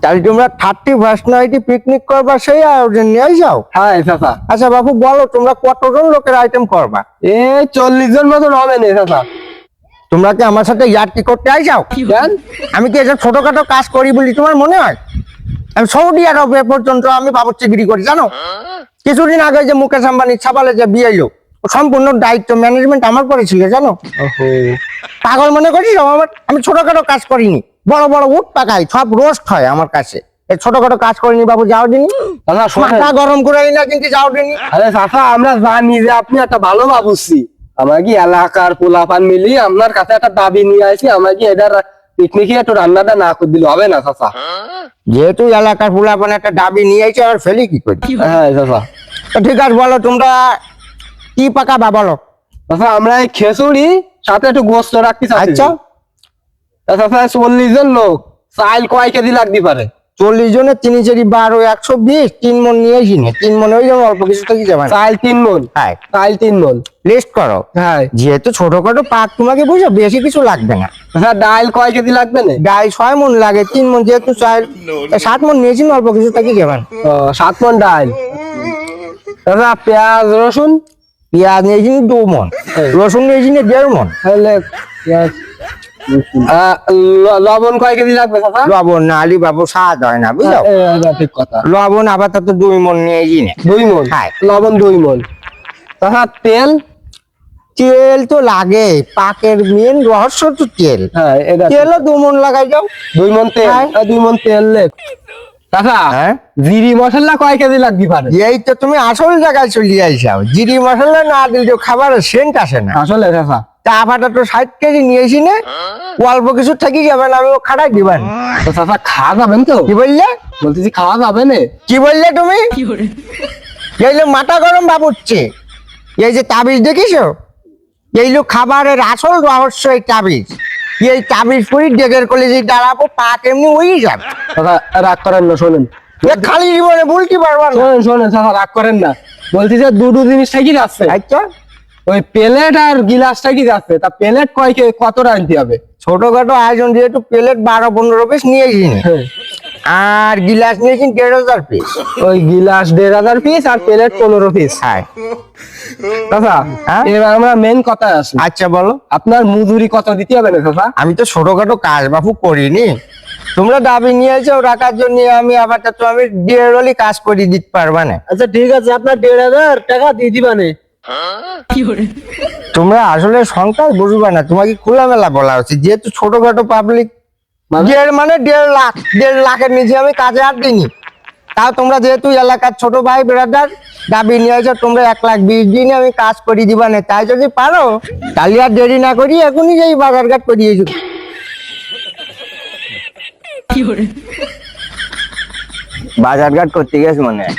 তাহলে তোমরা 31st নাইটে পিকনিক করবা সেই আয়োজন নিয়ে যাও। হ্যাঁ চাচা। আচ্ছা বাবু বলো তোমরা কতজন লোকের আইটেম করবা? 40 জন মতন হবে না চাচা। তোমরা কি আমার সাথে ইয়ার্কি করতে আইসাও? আমি কি এসব ছোটখাটো কাজ করি বলি তোমার মনে হয়? আমি সৌদি আরবে পর্যন্ত আমি বাবুর্চিগিরি করি জানো। কিছুদিন আগে যে মুকেশ আম্বানি ছাপালে যে বিয়ে এলো, সম্পূর্ণ দায়িত্ব ম্যানেজমেন্ট আমার পরে ছিল জানো। পাগল মনে করিস আমি ছোটখাটো কাজ করিনি, বড় বড় উট পাকাই, সব রোস্ট হয় আমার কাছে। এই ছোটখাটো কাজ করিনি বাবু, যাও দিনি মাথা গরম করে না কিন্তু যাও দিনি। আরে চাচা আমরা জানি যে আপনি একটা ভালো বাবুর্চি, আমরা কি এলাকার পোলাপান মিলি আপনার কাছে একটা দাবি নিয়ে আসি, আমরা কি এটার পিকনিকে একটু রান্নাটা না করে দিলে হবে না চাচা? যেহেতু এলাকার পোলাপান একটা দাবি নিয়ে আসছে আর ফেলি কি করি? হ্যাঁ চাচা। ঠিক আছে বলো তোমরা কি পাকাবা বলো। চাচা আমরা এই খিচুড়ি সাথে একটু গোস্ত রাখতে চাচ্ছি। আচ্ছা চাচা 40 জন লোক, চাল কয় কেজি লাগতে পারে? 40 জনের 3 4 12 120, 3 মন নিয়েছি না, 3 মনে ওই যেমন অল্প কিছু থেকে যাবে। চাল 3 মন। হ্যাঁ চাল 3 মন লিস্ট করো। হ্যাঁ যেহেতু ছোটখাটো পাক তোমাকে বুঝো বেশি কিছু লাগবে না। চাচা ডাল কয় কেজি লাগবে না? ডাল 6 মন লাগে, 3 মন যেহেতু চাল 7 মন নিয়েছি না, অল্প কিছু থেকে যাবেন। 7 মন ডাল। চাচা পেঁয়াজ রসুন? পেঁয়াজ নিয়েছি 2 মন, রসুন নিয়েছি 1.5 মন। তাহলে পেঁয়াজ লবণ কয় কেজি লাগবে চাচা? লবণ না আলি বাবু স্বাদ হয় না বুঝলো। ঠিক কথা। লবণ আপাতত 2 মন নিয়েছি না। 2 মন? হ্যাঁ লবণ 2 মন। চাচা তেল? তেল তো লাগে, পাকের মেন রহস্য তো তেল। হ্যাঁ তেলও 2 মন লাগাই যাও। 2 মন তেল। হ্যাঁ। 2 মন তেল লেখ। চাচা হ্যাঁ জিরি মশলা কয় কেজি লাগতে পারে? এই তো তুমি আসল জায়গায় চলে আইসাও। জিরি মশলা না দিলে খাবারের সেন্ট আসে না। আসলে চাচা চা পাতা তো 60 কেজি নিয়েছি না, অল্প কিছু থেকে যাবেন, আমি ও খাটাই দিবেন। তো চাচা খাওয়া যাবেন তো? কি বললে? বলতেছি খাওয়া যাবে না? কি বললে তুমি? এই লোক মাথা গরম বাবুচ্ছে, এই যে তাবিজ দেখিছো, এই লোক খাবারের আসল রহস্য এই তাবিজ। এই তাবিজ পরি ডেকের কলেজে দাঁড়াবো, পাক এমনি ওই যাবে। চাচা রাগ করেন না, শোনেন। খালি জীবনে বলতে পারবা না। শোনেন শোনেন চাচা রাগ করেন না। বলছি যে দুটো জিনিস ঠিকই যাচ্ছে, আচ্ছা ওই প্লেট আর গিলাসটা কি যাচ্ছে। তা প্লেট কতটা আনতে হবে? ছোটখাটো আয়োজন যেহেতু প্লেট 12-15 পিস নিয়েছি না। আর গিলাস নিয়েছি 1,500 পিস। ওই গিলাস 1,500 পিস আর প্লেট 15 পিস। হ্যাঁ চাচা হ্যাঁ? এবার আমরা মেন কথায় আসি। আচ্ছা বলো। আপনার মজুরি কত দিতে হবে না চাচা? আমি তো ছোটখাটো কাজ বাবু করিনি, তোমরা দাবি নিয়েছো রাখার জন্য, আমি আবার তো আমি 1.5 কাজ করে দিতে পারবা না। আচ্ছা ঠিক আছে, আপনার 1,500 টাকা দিয়ে দিবানে। তোমরা আসলে সংখ্যা বুঝবা না, তোমাকে খোলামেলা বলা উচিত। যেহেতু ছোটখাটো পাবলিক, 1.5 লাখ, 1.5 লাখের নিচে আমি কাজে আর দিইনি। তাও তোমরা যেহেতু এলাকার ছোট ভাই ব্রাদার দাবি নিয়েছো, তোমরা 1,20,000 দিনে আমি কাজ করে দিবা না। তাই যদি পারো তাহলে আর দেরি না করি এখনই যাই বাজারঘাট করিয়েছো। বাজারঘাট করতে গেছে মনে হয়।